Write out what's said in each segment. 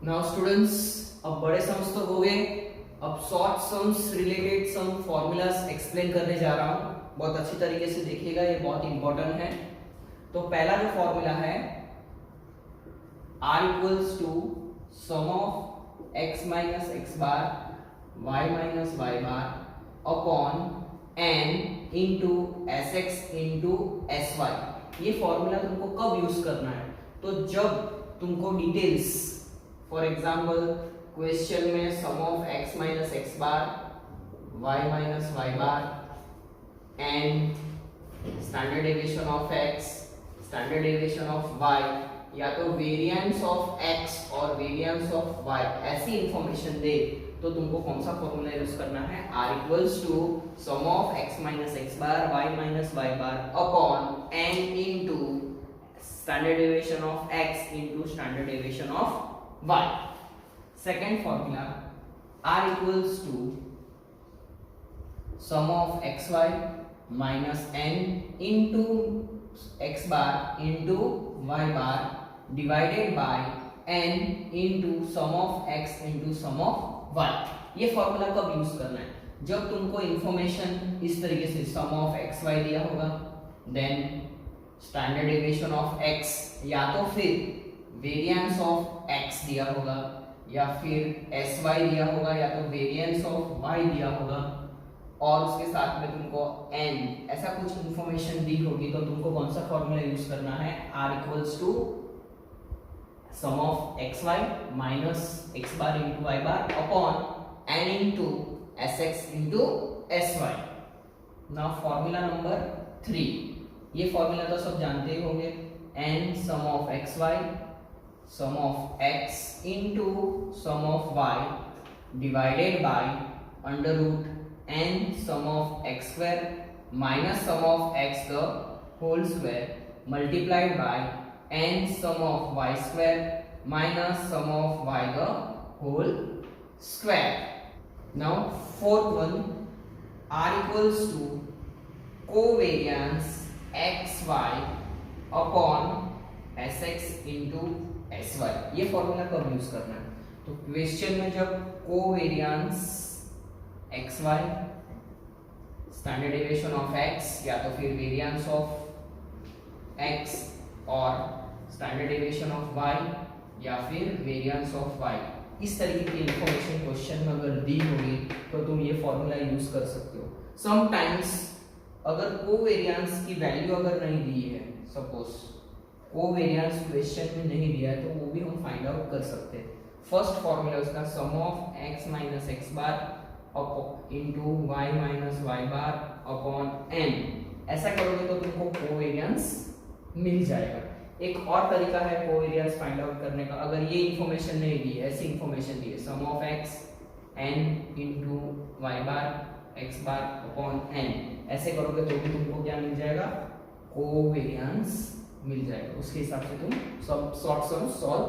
Now students, अब बड़े sums तो हो गए। अब शॉर्ट सम्स रिलेटेड सम फॉर्मूलाज एक्सप्लेन करने जा रहा हूँ। बहुत अच्छी तरीके से देखिएगा, ये बहुत इंपॉर्टेंट है। तो पहला जो फॉर्मूला है r equals to sum of x minus x bar y minus y bar upon n into s x into s y. ये फॉर्मूला तुमको कब यूज करना है? तो जब तुमको डिटेल्स, फॉर एग्जाम्पल क्वेश्चन में sum of x minus x bar y minus y bar and standard deviation of x, standard deviation of y, या तो वेरिएंस ऑफ x और वेरिएंस ऑफ y, ऐसी इंफॉर्मेशन दे तो तुमको कौन सा फॉर्मूला यूज करना है? r equals to sum of x minus x bar y minus y bar upon n into standard deviation of x into standard deviation of y। Second formula r equals to sum of xy minus n into x bar into y bar divided by n into sum of x into sum of y। ये formula कब use करना है? जब तुमको information इस तरीके से सम of xy दिया होगा, then standard deviation of x, या तो फिर वेरिएंस ऑफ x दिया होगा, या फिर sy दिया होगा, या तो वेरिएंस ऑफ y दिया होगा, और उसके साथ में तुमको n ऐसा कुछ इंफॉर्मेशन दी होगी, तो तुमको कौन सा फॉर्मूला यूज करना है? r equals to sum of xy minus x bar into y bar upon n into sx into sy। Now formula number 3, ये फॉर्मूला तो सब जानते ही होंगे। n sum of xy sum of x into sum of y divided by under root n sum of x square minus sum of x the whole square multiplied by n sum of y square minus sum of y the whole square. Now fourth one, r equals to covariance xy upon sx into sy। ये formula कब use करना है? तो question में जब covariance xy, standard deviation of x, या तो फिर वेरिएंस ऑफ x और स्टैंडर्ड डेविएशन ऑफ y, या फिर वेरिएंस ऑफ y, इस तरीके की इंफॉर्मेशन क्वेश्चन में अगर दी होगी तो तुम ये फॉर्मूला यूज कर सकते हो। समटाइम्स अगर कोवेरिएंस की वैल्यू अगर नहीं दी है, सपोज कोवेरिएंस क्वेश्चन में नहीं दिया है, तो वो भी हम फाइंड आउट कर सकते हैं। फर्स्ट फॉर्मूला उसका sum of x minus x bar into y minus y bar upon n। ऐसा करोगे तो तुमको कोवेरिएंस मिल जाएगा। एक और तरीका है कोवेरिएंस फाइंड आउट करने का, अगर ये इंफॉर्मेशन नहीं दी है, ऐसी इंफॉर्मेशन दी है sum of x n into y bar x bar upon n, ऐसे करोगे तो भी तुमको क्या मिल जाएगा? कोवेरिएंस मिल जाएगा। उसके हिसाब से तुम सब शॉर्ट सम सॉल्व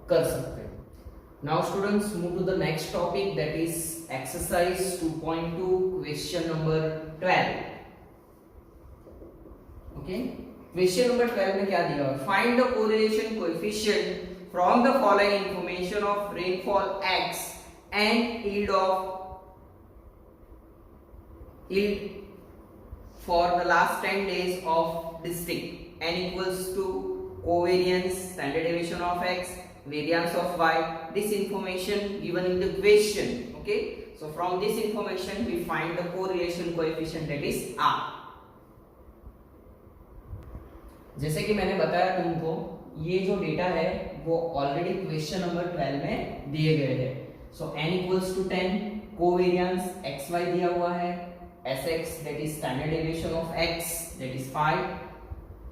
कर सकते हो। Now students, move to the next topic, that is exercise 2.2 question number 12. Okay, question number 12 में क्या दिया है? Find the correlation coefficient from the following information of rainfall x and yield for the last 10 days of district n equals to covariance, standard deviation of x, variance of y. This information given in the question. Okay, so from this information we find the correlation coefficient, that is r. जैसे कि मैंने बताया तुमको, ये जो data है वो already question number 12 में दिए गए हैं। So n equals to 10, covariance xy दिया हुआ है, sx that is standard deviation of x that is 5,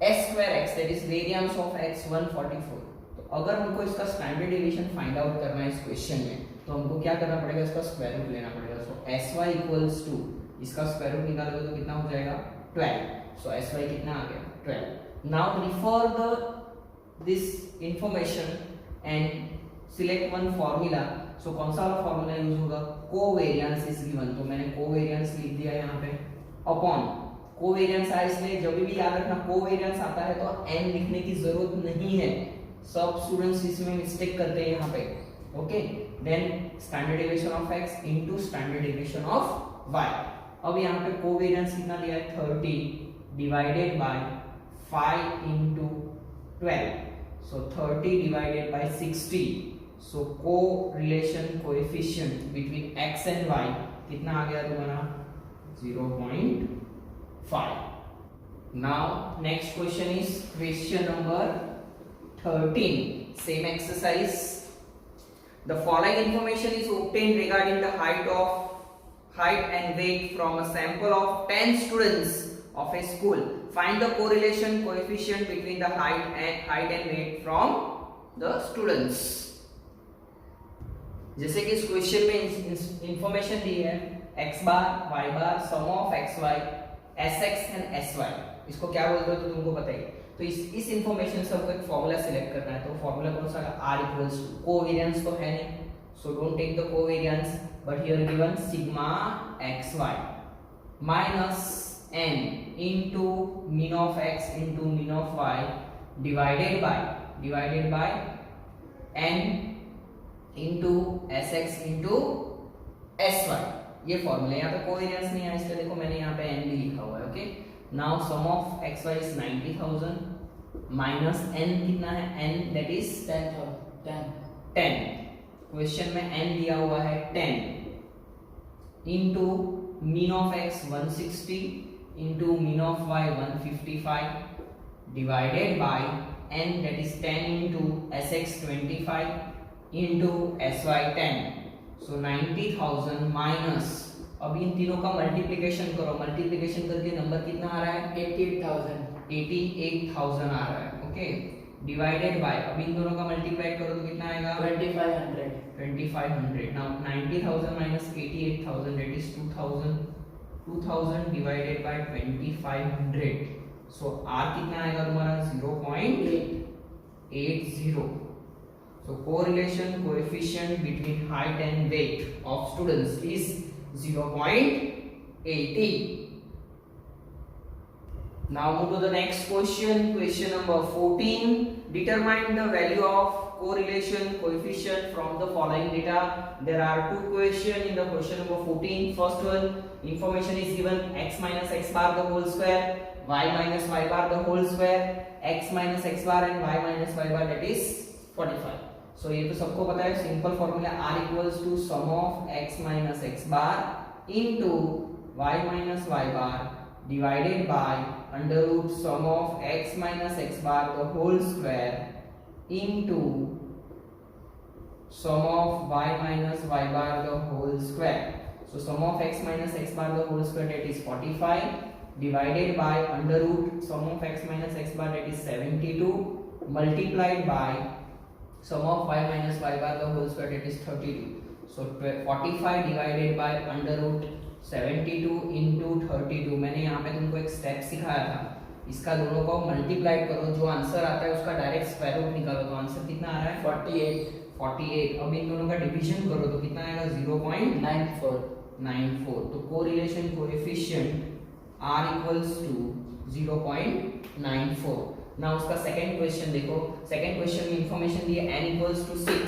s square x that is variance of x 144। तो अगर हमको इसका स्टैंडर्ड डेविएशन फाइंड आउट करना है इस क्वेश्चन में, तो हमको क्या करना पड़ेगा? इसका स्क्वायर रूट लेना पड़ेगा। सो sy इक्वल्स टू, इसका स्क्वायर रूट निकालोगे तो कितना हो जाएगा? 12। सो sy कितना आ गया? 12। Now refer this information and select one formula. So कौन सा वाला फॉर्मूला यूज होगा? कोवेरिएंस इज गिवन, तो मैंने कोवेरिएंस लिख दिया यहाँ पे अपॉन कोवेरिएंस है, इसलिए जब भी याद रखना कोवेरिएंस आता है तो n लिखने की जरूरत नहीं है। सब स्टूडेंट्स इसमें मिस्टेक करते हैं यहाँ पे। Okay, then standard deviation of x into standard deviation of y। अब यहाँ पे कोवेरिएंस कितना लिया है 30 divided by 5 into 12, so 30 divided by 60, so correlation coefficient between x and y कितना आ गया तुम्हारा 0.5। Now next question is question number 13, same exercise. The following information is obtained regarding the height and weight from a sample of 10 students of a school. Find the correlation coefficient between the height and weight from the students. जैसे कि इस question में information दी है x bar y bar sum of xy sx and sy, इसको क्या बोलते हो तो तुमको बताइए। तो इस इंफॉर्मेशन से हमको एक फॉर्मूला सिलेक्ट करना है, तो फॉर्मूला कौन सा है r इक्वल्स टू कोवेरिएंस तो है नहीं, so don't take the covariance, but here given sigma xy minus n into mean of x into mean of y divided by n into sx into sy, ये formula. यहाँ पे covariance नहीं है इसलिए देखो मैंने यहाँ पे n भी लिखा हुआ है। Okay, now sum of xy is 90,000 minus n कितना है n दैट इज 10। क्वेश्चन में n दिया हुआ है 10 into mean of x 160 into mean of y 155 divided by n that is 10 into sx 25 into sy 10, so 90,000 minus, अब इन तीनों का मल्टीप्लिकेशन करो, मल्टीप्लिकेशन करके नंबर कितना आ रहा है 88,000 आ रहा है। ओके, डिवाइडेड बाय, अब इन दोनों का मल्टीप्लाई करो तो कितना आएगा 2500। Now 90,000 minus 88,000 that is 2000 divided by 2500, so r कितना आएगा तुम्हारा 0.80। So correlation coefficient between height and weight of students is 0.80. Now move to the next question, question number 14. Determine the value of correlation coefficient from the following data. There are two questions in the question number 14. First one, information is given x minus x bar the whole square, y minus y bar the whole square, x minus x bar and y minus y bar that is 45. सो ये तो सबको पता है, simple formula r equals to sum of x minus x bar into y minus y bar divided by under root sum of x minus x bar the whole square into sum of y minus y bar the whole square, so sum of x minus x bar the whole square that is 45 divided by under root sum of x minus x bar that is 72 multiplied by sum of y minus y bar the whole square that is 32, so 45 divided by under root 72 into 32। मैंने यहाँ पे तुमको एक step सिखाया था, इसका दोनों को मल्टीप्लाई करो, जो आंसर आता है उसका डायरेक्ट स्क्वायर रूट निकालो, तो आंसर कितना आ रहा है 48। अब इन दोनों का डिवीजन करो तो कितना आएगा 0.94। तो correlation coefficient r equals to 0.94। ना उसका सेकंड क्वेश्चन देखो, सेकंड क्वेश्चन में इंफॉर्मेशन दी है n equals to 6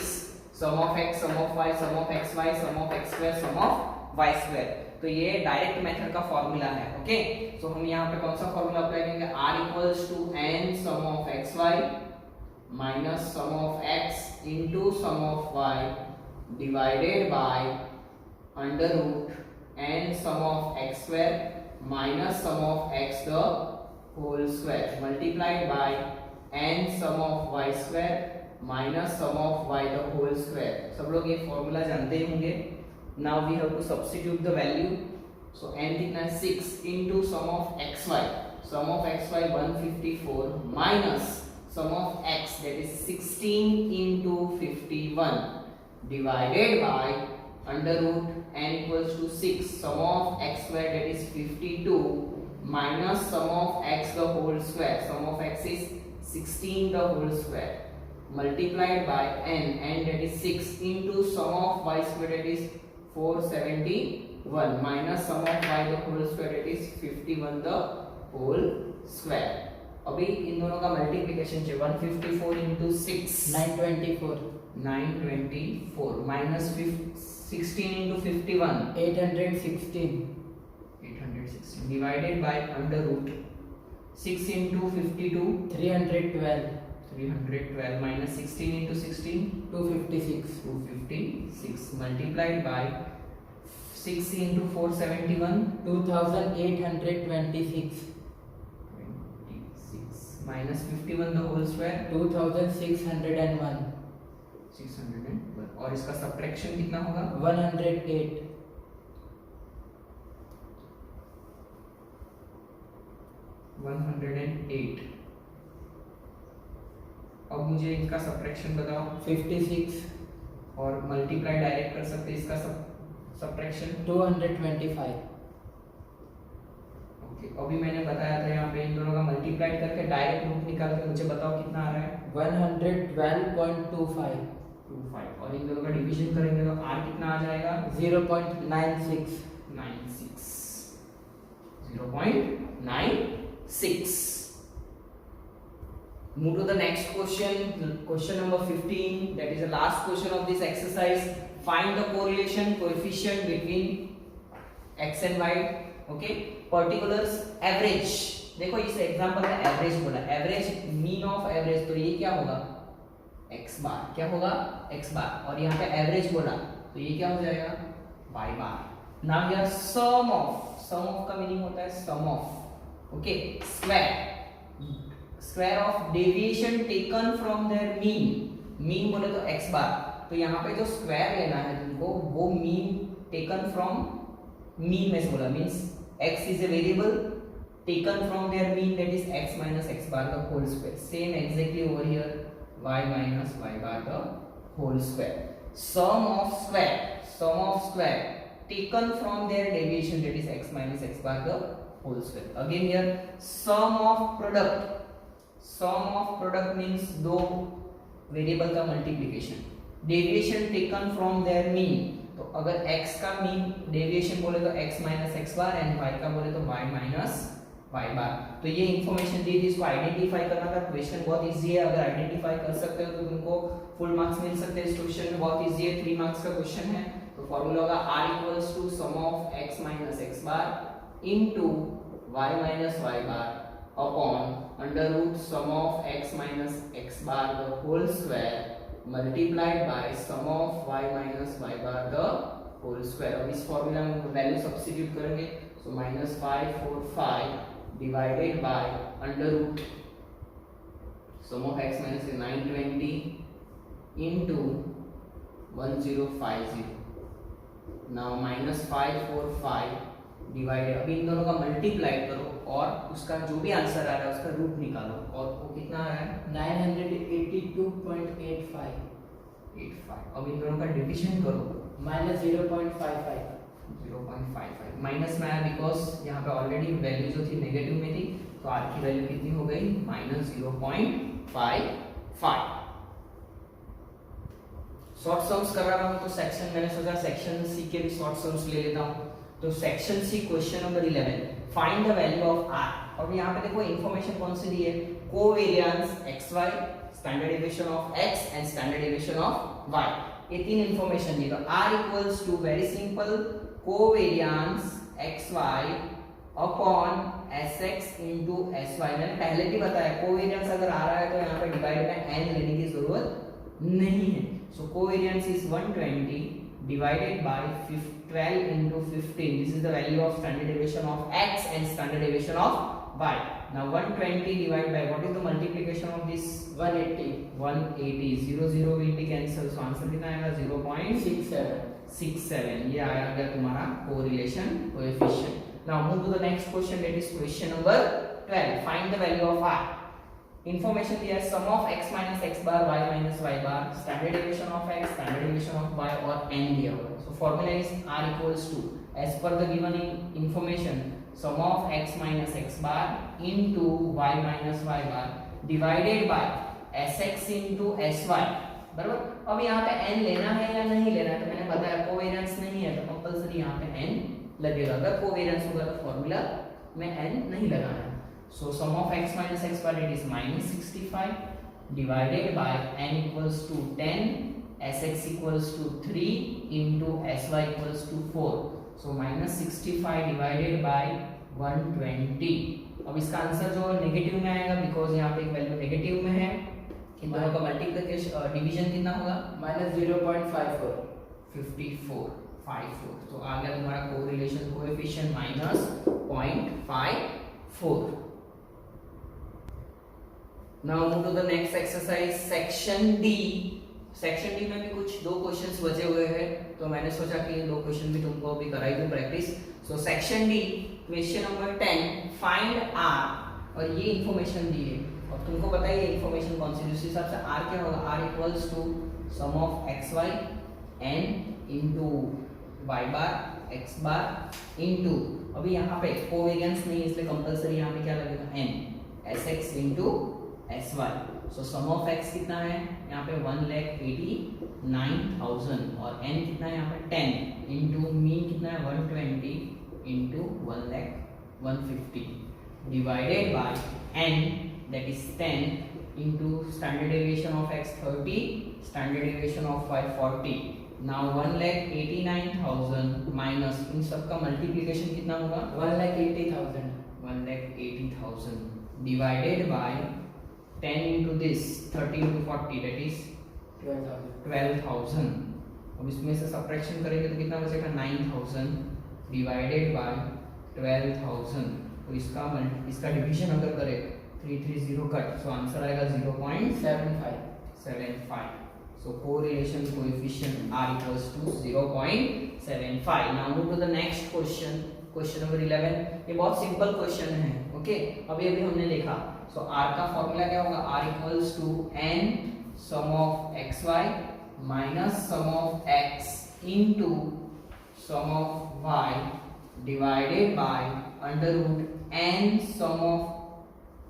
sum of x sum of y sum of xy sum of x square sum of y square, तो ये डायरेक्ट मेथड का formula है। ओके, सो हम यहाँ पे कौन सा फॉर्मूला अप्लाई करेंगे, r equals to n sum of xy minus sum of x into sum of y divided by under root n sum of x square minus sum of x the whole square multiplied by n sum of y square minus sum of y the whole square। सब लोग ये formula जानते ही होंगे। Now we have to substitute the value, so n कितना है 6 into sum of xy, sum of xy 154 minus sum of x that is 16 into 51 divided by under root n equals to 6 sum of x square that is 52 minus sum of x the whole square, sum of x is 16 the whole square multiplied by n that is 6 into sum of y square that is 471 minus sum of y the whole square that is 51 the whole square। अभी इन दोनों का multiplication चाहिए, 154 into 6 924 924 minus 16 into 51 816 816 divided by under root 6 into 52 312 minus 16 into 16 256 multiplied by 6 into 471 2826 minus 51 the whole square 2601 601 और इसका subtraction कितना होगा 108 108 अब मुझे इसका सब्ट्रैक्शन बताओ 56 और मल्टीप्लाई डायरेक्ट कर सकते हैं इसका सब्ट्रैक्शन 225 ओके अभी मैंने बताया था यहाँ पे इन दोनों का मल्टीप्लाई करके डायरेक्ट रूट निकाल के मुझे बताओ कितना आ रहा है 112.25 और इन दोनों का डिवीजन करेंगे तो r कितना आ जाएगा 0.96 0.96 move to the next question number 15 that is the last question of this exercise find the correlation coefficient between x and y okay particulars average देखो इस एग्जांपल में एवरेज बोला एवरेज मीन ऑफ एवरेज तो ये क्या होगा x बार क्या होगा x बार और यहाँ पे एवरेज बोला तो ये क्या हो जाएगा y bar now here sum of का मीनिंग होता है sum of okay square of deviation taken from their mean बोले तो x बार तो यहाँ पे जो स्क्वायर लेना है तुमको वो मीन टेकन फ्रॉम मीन में से बोला means x is a variable taken from their mean that is x minus x bar the whole square same exactly over here y minus y bar the whole square sum of square taken from their deviation that is x minus x bar the whole square again here sum of product means दो variable का multiplication deviation taken from their mean तो अगर x का mean deviation बोले तो x minus x bar and y का बोले तो y माइनस y बार तो ये इंफॉर्मेशन दी थी इसको आइडेंटिफाई करना था क्वेश्चन बहुत इजी है अगर आइडेंटिफाई कर सकते हो तो तुमको फुल मार्क्स मिल सकते हैं इस क्वेश्चन में बहुत इजी है 3 मार्क्स का क्वेश्चन है तो फार्मूला होगा r equals to sum of x minus x bar into y minus y bar upon under root sum of x minus x bar the whole square multiplied by sum of y minus y bar the whole square अब इस formula में value substitute करेंगे सो -545 divided by under root sum of x minus 920 into 1050 now -545 divided अभी इन दोनों का multiply करो और उसका जो भी आंसर आ रहा है उसका रूट निकालो और वो कितना आ रहा है 982.85 अब इन दोनों का डिवीजन करो -0.55 माइनस में आया बिकॉज यहाँ पे ऑलरेडी वैल्यू जो थी नेगेटिव में थी तो आर की वैल्यू कितनी हो गई -0.55 शॉर्ट सम्स कर रहा हूँ तो सेक्शन मैंने सोचा सेक्शन सी के भी शॉर्ट सम्स ले लेता हूँ तो section C question number 11 find the value of r और यहाँ पे देखो इंफॉर्मेशन कौन सी दी है covariance xy standard deviation of x and standard deviation of y ये तीन इंफॉर्मेशन दी तो r equals to very simple covariance xy upon sx into sy मैंने पहले भी बताया कोवेरिएंस अगर आ रहा है तो यहाँ पे डिवाइड में n लेने की जरूरत नहीं है सो covariance is 120 divided by 12 into 15 this is the value of standard deviation of x and standard deviation of y now 120 divided by what is the multiplication of this 180 0 will be cancelled so answer कितना आएगा 0.67 ये आया अगर तुम्हारा correlation coefficient now move to the next question that is question number 12 find the value of r information दिया है sum of x minus x bar y minus y bar standard deviation of x standard deviation of y और n दिया हुआ है so formula is r equals to as per the given information sum of x minus x bar into y minus y bar divided by sx into sy बराबर अब यहाँ पे n लेना है या नहीं लेना है तो मैंने बताया कोवेरिएंस नहीं है तो कंपलसरी यहाँ पे n लगेगा अगर कोवेरिएंस होगा तो फॉर्मूला में n नहीं लगाना है so sum of x minus x bar it is -65 divided by n equals to 10 sx equals to 3 into sy equals to 4. So minus 65 divided by 120. अब इसका आंसर जो नेगेटिव में आएगा बिकॉज यहाँ पे एक वैल्यू नेगेटिव में है. इन दोनों का मल्टीप्लिकेशन डिवीजन कितना होगा? माइनस 0.54. 54. तो आ गया तुम्हारा correlation coefficient minus 0.54. Now move to the next exercise, section D. Section D में भी कुछ दो क्वेश्चंस बचे हुए हैं, तो मैंने सोचा कि ये दो क्वेश्चन भी तुमको अभी कराई दूं practice. So section D question number 10, find R. और ये इंफॉर्मेशन दी है. अब तुमको पता है ये इंफॉर्मेशन कौन सी, जिस हिसाब से आर क्या होगा, R equals to sum of X Y N into Y bar x bar into, अभी यहाँ पे कोवेरिएंस नहीं है इसलिए कंपलसरी यहाँ पे क्या लगेगा, N S X into S Y. So sum of X कितना है यहाँ पे 1,89,000 और n कितना है यहाँ पे 10 इनटू मीन कितना है 120 into 1,150 divided by n that is 10 into standard deviation of x 30, standard deviation of y 40. Now 1,89,000 minus इन सब का मल्टीप्लिकेशन कितना होगा 1,80,000. 1,80,000 divided by 10 into this 30 into 40 that is 12,000. अब इसमें से सब्ट्रैक्शन करेंगे तो कितना बचेगा 9,000 डिवाइडेड बाय 12,000. तो इसका डिवीजन अगर करें 330 कट, सो आंसर आएगा 0.75. So correlation coefficient r equals to 0.75. Now move to the next question, question number 11. ये बहुत सिंपल क्वेश्चन है. ओके, अभी हमने देखा. सो r का फॉर्मूला क्या होगा, r equals to n sum of xy minus sum of x into sum of y divided by under root n sum of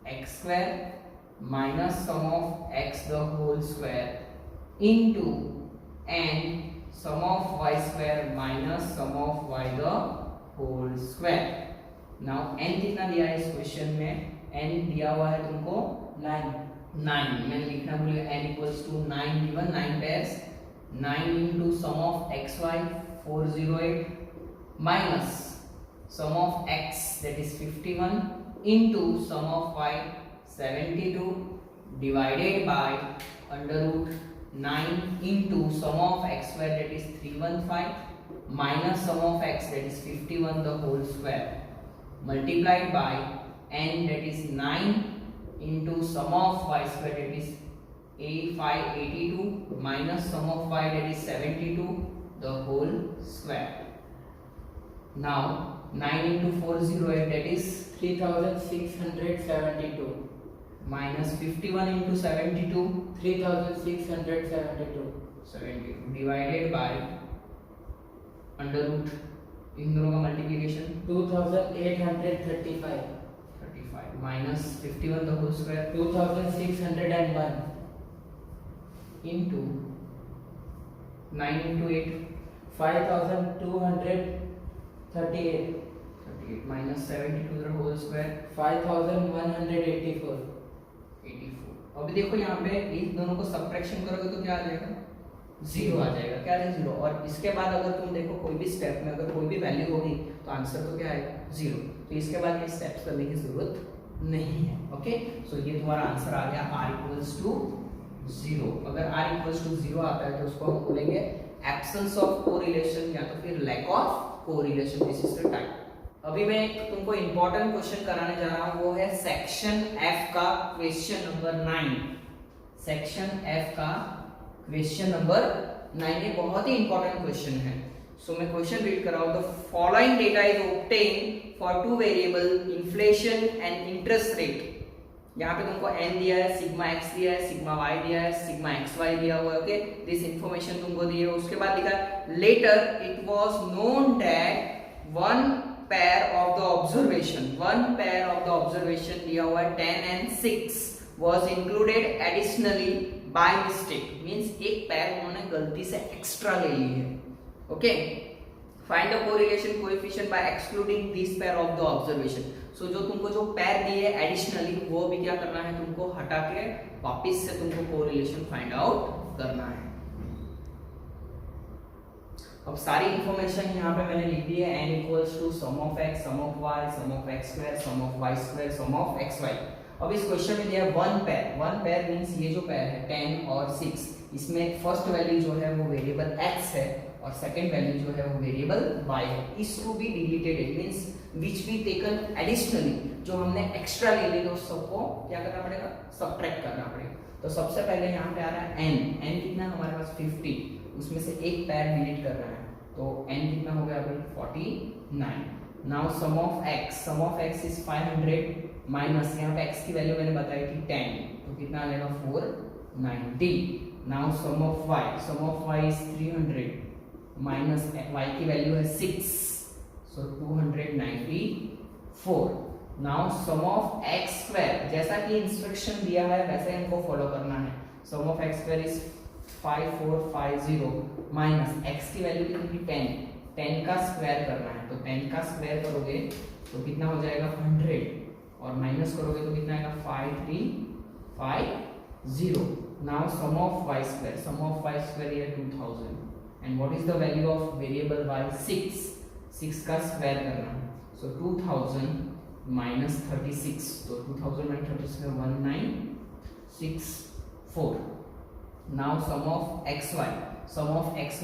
x square minus sum of x the whole square into n sum of y square minus sum of y the whole square. Now n कितना दिया है इस question में, n दिया हुआ है तुमको 9. मैंने लिखना भूल गया. n equals to 9 given 9 pairs 9 into sum of xy 408 minus sum of x that is 51 into sum of y 72 divided by under root 9 into sum of x square that is 315 minus sum of x that is 51 the whole square multiplied by n that is 9 into sum of y square that is 582 minus sum of y that is 72 the whole square. Now 9 into 408 that is 3,672 minus 51 into 72 3,672 divided by under root इन दोनों का multiplication 2,835 minus 51 the whole square 2,601 into 9 into 8 5,238 minus 72 the whole square 5,184 84. अभी देखो यहाँ पे इन दोनों को subtraction करोगे तो क्या आ जाएगा, जीरो आ जाएगा. क्या है जीरो. और इसके बाद अगर तुम देखो कोई भी स्टेप में अगर कोई भी वैल्यू होगी तो आंसर तो क्या आएगा, जीरो. तो इसके बाद ये स्टेप्स करने की जरूरत नहीं है. ओके, सो ये तुम्हारा आंसर आ गया r equals to 0. अगर r equals to 0 आता है तो उसको हम बोलेंगे एब्सेंस ऑफ कोरिलेशन या तो फिर lack of correlation. This is the type. अभी मैं तुमको इंपॉर्टेंट क्वेश्चन कराने जा रहा हूं, वो है सेक्शन F का क्वेश्चन नंबर 9. सेक्शन F का क्वेश्चन नंबर 9 ये बहुत ही इंपॉर्टेंट क्वेश्चन है. सो मैं क्वेश्चन रीड कर रहा हूं. The following data is obtain for two variable inflation and interest rate. यहाँ पे तुमको n दिया है, सिग्मा x दिया है, सिग्मा y दिया है, सिग्मा xy दिया हुआ है. ओके, दिस इंफॉर्मेशन तुमको दी है. उसके बाद लिखा है later it was known that one pair of the observation दिया हुआ है 10 and 6 was included additionally by mistake. Means एक पेयर उन्होंने गलती से एक्स्ट्रा ले ली है. Okay, find the correlation coefficient by excluding this pair of the observation. So जो तुमको जो पेयर दी है एडिशनली वो भी क्या करना है, तुमको हटा के वापस से तुमको कोरिलेशन फाइंड आउट करना है. अब सारी इंफॉर्मेशन यहाँ पे मैंने लिख दी है। n equals to sum of x, sum of y, sum of x square, sum of y square, sum of xy। अब इस क्वेश्चन में दिया है वन पेयर मींस ये जो पेयर है 10 और 6, इसमें फर्स्ट वैल्यू जो है वो वेरिएबल x है और सेकंड वैल्यू जो है वो वेरिएबल y है। Is to be deleted it means which be taken additionally, जो हमने एक्स्ट्रा ले ली तो सबको क्या करना पड़ेगा, सबट्रैक्ट करना पड़ेगा। तो सबसे पहले यहाँ पे आ रहा है n कितना हमारे पास 50, उसमें से एक पैर डिलीट करना है तो n कितना हो गया भाई 49। Now sum of x is 500 minus यहाँ पे x की वैल्यू मैंने बताई थी 10, तो कितना आ जाएगा 490। Now sum of y is 300 minus y की वैल्यू है 6, so 294। Now sum of x square, जैसा कि इंस्ट्रक्शन दिया है वैसे हमको फॉलो करना है। Sum of x square is 5450 minus x की वैल्यू कितनी थी 10 का स्क्वायर करना है, तो 10 का स्क्वायर करोगे तो कितना हो जाएगा 100 और माइनस करोगे तो कितना आएगा 5350। Now sum of y square ये 2000 and what is the value of variable y 6 का स्क्वायर करना है, सो 2000 माइनस 36, तो 2000 माइनस 36 में 1964। Now sum of xy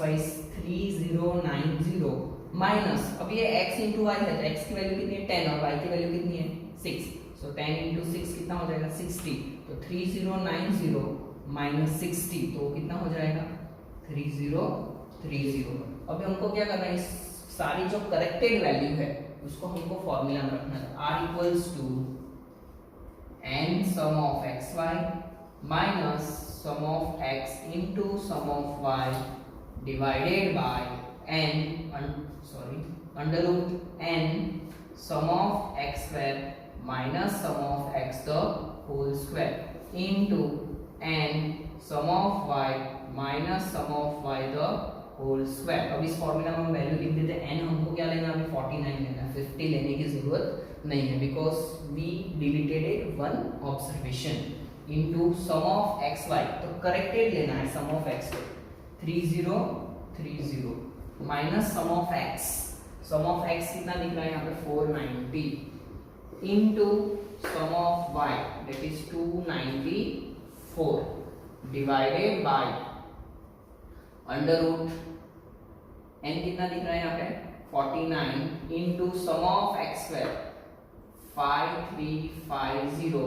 is 3090 minus, अब ये x इंटू y है तो x की वैल्यू कितनी है 10 और y की वैल्यू कितनी है 6, सो 10 इंटू 6 कितना हो जाएगा 60, तो 3090 माइनस 60 तो कितना हो जाएगा 3030। अब हमको क्या करना है, इस सारी जो करेक्टेड वैल्यू है उसको हमको फॉर्मूला में रखना है। r equals to n sum of xy minus sum of x into sum of y divided by under root n sum of x square minus sum of x the whole square into n sum of y minus sum of y the whole square. अब इस formula में हम value लिख देते हैं। n हमको क्या लेना है अभी 49 लेना है, 50 लेने की जरूरत नहीं है because we deleted one observation into sum of xy, तो करेक्टेड लेना है sum of x 3030 minus sum of x कितना दिख रहा है यहाँ पे 490 into sum of y that is 294 divided by under root n कितना दिख रहा है यहाँ पे 49 into sum of x square 5350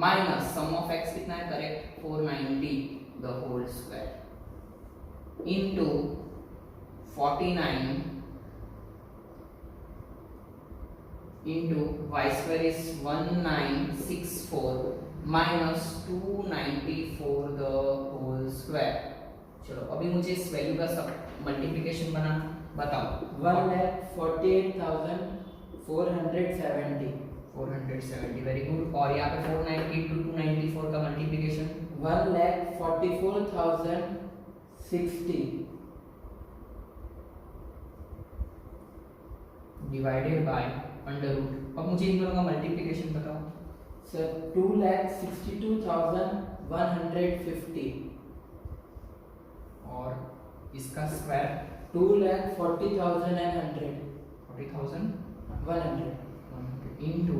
minus sum of x कितना है correct 490 the whole square into 49 into y square is 1964 minus 294 the whole square. चलो अभी मुझे इस वैल्यू का सब मल्टीप्लिकेशन बना बताओ। 470 वेरी गुड। और यहाँ पे 490 टू 294 का multiplication 1,44,060 divided by under root. अब मुझे इन दोनों का मल्टीप्लिकेशन बताओ सर 2,62,150 और इसका square 2,40,100 40,100 into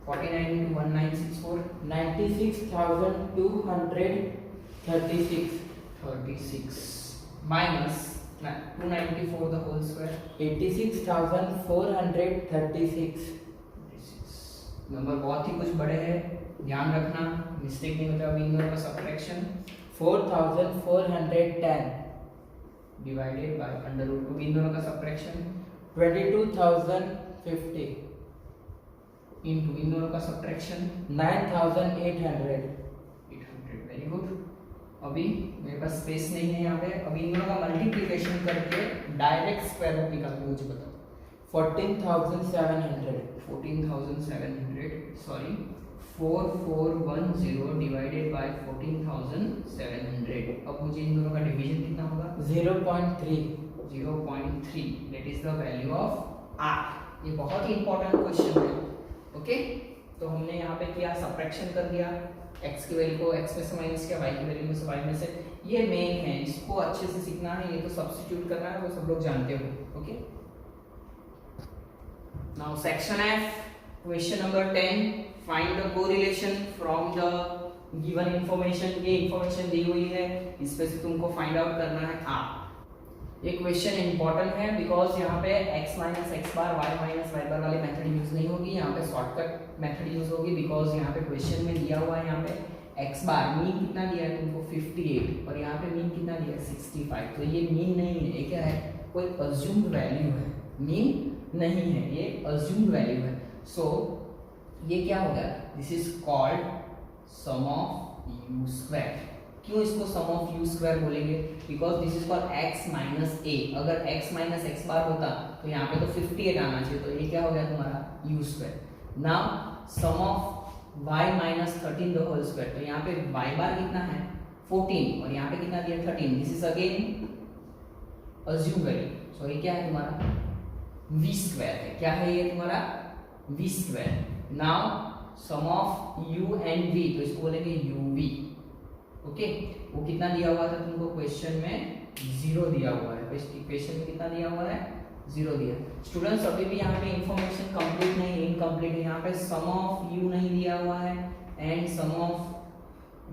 49 into 1964 96,236 minus 294 the whole square 86,436 number बहुत ही कुछ बड़े हैं, ध्यान रखना मिस्टेक नहीं होता। अभी इन दोनों का subtraction 4,410 divided by under root. इन दोनों का सब्ट्रैक्शन 22,050 इनटू इन दोनों का सब्ट्रैक्शन 9,800 वेरी गुड। अभी मेरे पास स्पेस नहीं है यहाँ पे। अभी इन दोनों का मल्टीप्लिकेशन करके डायरेक्ट स्क्वायर रूट निकाल के मुझे बताओ। 14,700 सॉरी 4410 डिवाइडेड बाय 14,700। अब मुझे इन दोनों का डिवीजन कितना होगा 0.3 that is the value of r। ये बहुत ही इंपॉर्टेंट क्वेश्चन है। ओके तो हमने यहाँ पे किया सब्ट्रैक्शन कर दिया x की वैल्यू को x में से माइनस किया, y की वैल्यू में से y में से, ये मेन है, इसको अच्छे से सीखना है, ये तो सब्स्टिट्यूट करना है, वो सब लोग जानते हो। Okay, now section F, question number 10, find the correlation from the given information. ये इंफॉर्मेशन दी हुई है, इस पे से तुमको फाइंड आउट करना है आप। ये क्वेश्चन इंपॉर्टेंट है बिकॉज यहाँ पे x minus x bar y minus y बार वाली मेथड यूज नहीं होगी, यहाँ पे शॉर्टकट मेथड यूज होगी। बिकॉज यहाँ पे क्वेश्चन में दिया हुआ है, यहाँ पे x बार मीन कितना दिया है तुमको 58 और यहाँ पे मीन कितना दिया है 65। तो ये मीन नहीं है, ये क्या है, कोई अज्यूम्ड वैल्यू है, मीन नहीं है, ये अज्यूम्ड वैल्यू है। सो ये क्या होगा, this is called sum of u square. क्यों इसको सम ऑफ यू स्क्वायर बोलेंगे, because this is called x minus a. अगर x माइनस एक्स बार होता तो यहाँ पे तो 58 आना चाहिए, तो ये क्या हो गया तुम्हारा U square. Now sum of y minus 13 the whole square, तो यहाँ पे y बार कितना है 14 और यहाँ पे कितना दिया 13, this is again assume value. So ये क्या है तुम्हारा v स्क्वायर है, क्या है ये तुम्हारा v square. Now sum of u and v, तो इसको बोलेंगे uv। ओके, वो कितना दिया हुआ था तुमको क्वेश्चन में, 0 दिया हुआ है, क्वेश्चन में कितना दिया हुआ है 0 दिया। स्टूडेंट्स अभी भी यहाँ पे इंफॉर्मेशन कंप्लीट नहीं, इनकम्प्लीट है। यहाँ पे सम ऑफ u नहीं दिया हुआ है एंड सम ऑफ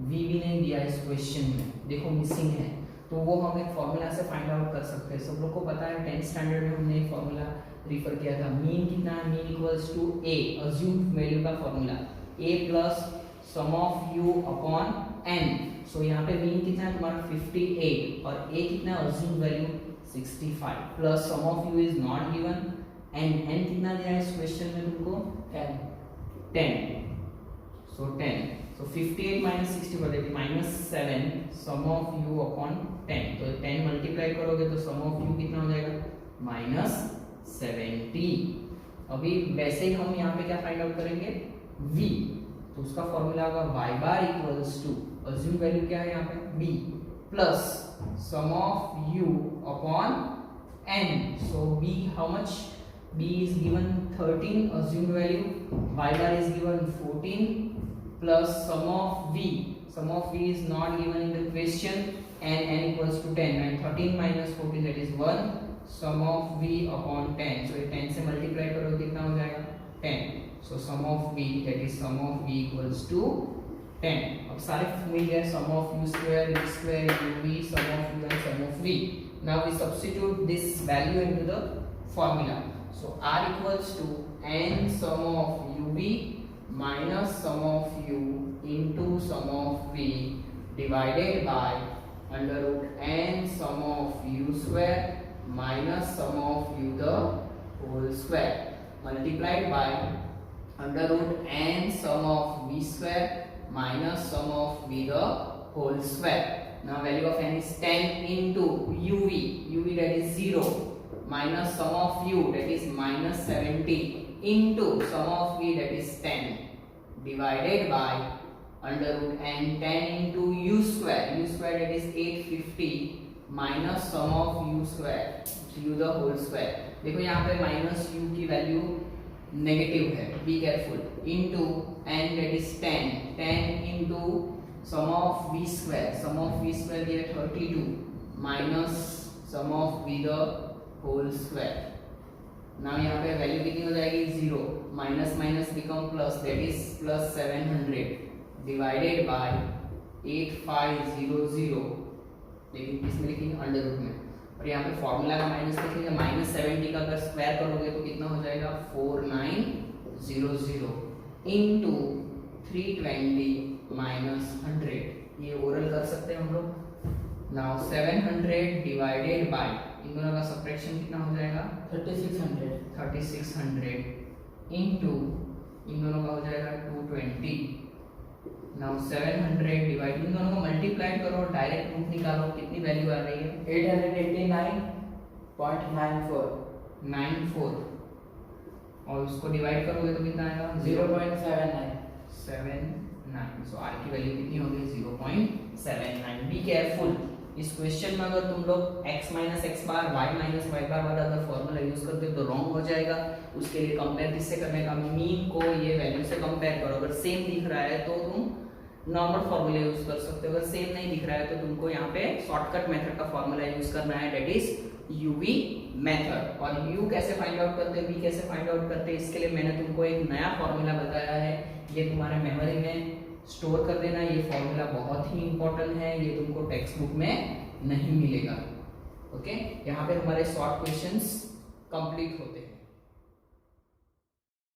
v भी नहीं दिया इस क्वेश्चन में, देखो मिसिंग है। तो वो हम एक फॉर्मूला से फाइंड आउट कर सकते हैं। सब लोग को पता है 10th स्टैंडर्ड में हमने एक फॉर्मूला रिफर किया था, मीन कितना है, mean equals to a, assumed value का formula, a plus sum of u upon n। So यहाँ पे मीन कितना है तुम्हारा 58 और a कितना है assumed value 65 plus sum of u is not given and n कितना दिया है इस क्वेश्चन में तुमको 10। सो 10, so 58 minus 64 that is minus 7 sum of u upon 10। तो 10 मल्टीप्लाई करोगे तो sum of u कितना हो जाएगा minus 70। अभी वैसे ही हम यहाँ पे क्या फाइंड आउट करेंगे v, तो उसका फॉर्मूला होगा y bar equals to assume value क्या है यहाँ पे b plus sum of u upon n। So b how much, b is given 13 assumed value, y bar is given 14 plus sum of v, sum of v is not given in the question and n equals to 10 and 13 minus 14 that is 1, sum of v upon 10। so ये 10 से multiply करो कितना हो जाएगा 10। so sum of v that is sum of v equals to 10। अब सारे मिल गए, sum of u square, v square, uv, sum of u and sum of v। now we substitute this value into the formula। so r equals to n sum of uv minus sum of u into sum of v divided by under root n sum of u square minus sum of u the whole square multiplied by under root n sum of v square minus sum of v the whole square। now value of n is 10 into uv that is 0 minus sum of u that is minus 70 into sum of v that is 10 divided by under root n 10 into u square that is 850 minus sum of u square u the whole square। देखो यहाँ पे minus u की value negative है, be careful, into n that is 10 into sum of v square दिया 32 minus sum of v the whole square। now यहाँ पे value कितनी हो जाएगी 0, minus minus become plus that is plus 700 divided by 8500, लेकिन किसमें लिखेंगे अंडर रूट में, और यहाँ पे फॉर्मूला का माइनस लिखेंगे, माइनस 70 का अगर स्क्वायर करोगे तो कितना हो जाएगा 4900 इनटू 320 माइनस 100। ये ओरल कर सकते हैं हम लोग। नाउ 700 डिवाइडेड बाय, इन दोनों का सब्ट्रैक्शन कितना हो जाएगा 3600 इनटू इन दोनों का हो जाएगा 220। नाउ 700 डिवाइड, इन दोनों को मल्टीप्लाई करो, डायरेक्ट रूट निकालो, कितनी वैल्यू आ रही है 889.94 और उसको डिवाइड करोगे तो कितना आएगा 0.79। सो आर की वैल्यू कितनी होगी 0.79। बी केयरफुल, इस क्वेश्चन में अगर तुम लोग x minus x bar y minus y बार वाला अगर फॉर्मूला यूज करते हो तो रॉन्ग हो जाएगा। उसके लिए कंपेयर किससे करने का, मीन को ये वैल्यू से कंपेयर करो, अगर सेम दिख रहा है तो तुम नॉर्मल फॉर्मूला यूज कर सकते हो। अगर सेम नहीं दिख रहा है तो तुमको यहाँ पे शॉर्टकट मेथड का फॉर्मूला यूज करना है, दैट इज यूवी मेथड। और यू कैसे फाइंड आउट करते हैं, वी कैसे फाइंड आउट करते हैं, इसके लिए मैंने तुमको एक नया फॉर्मूला बताया है, ये तुम्हारे मेमोरी में स्टोर कर देना। ये फॉर्मूला बहुत ही इंपॉर्टेंट है, ये तुमको टेक्स्ट बुक में नहीं मिलेगा। ओके, यहाँ पे हमारे शॉर्ट क्वेश्चंस कंप्लीट होते हैं।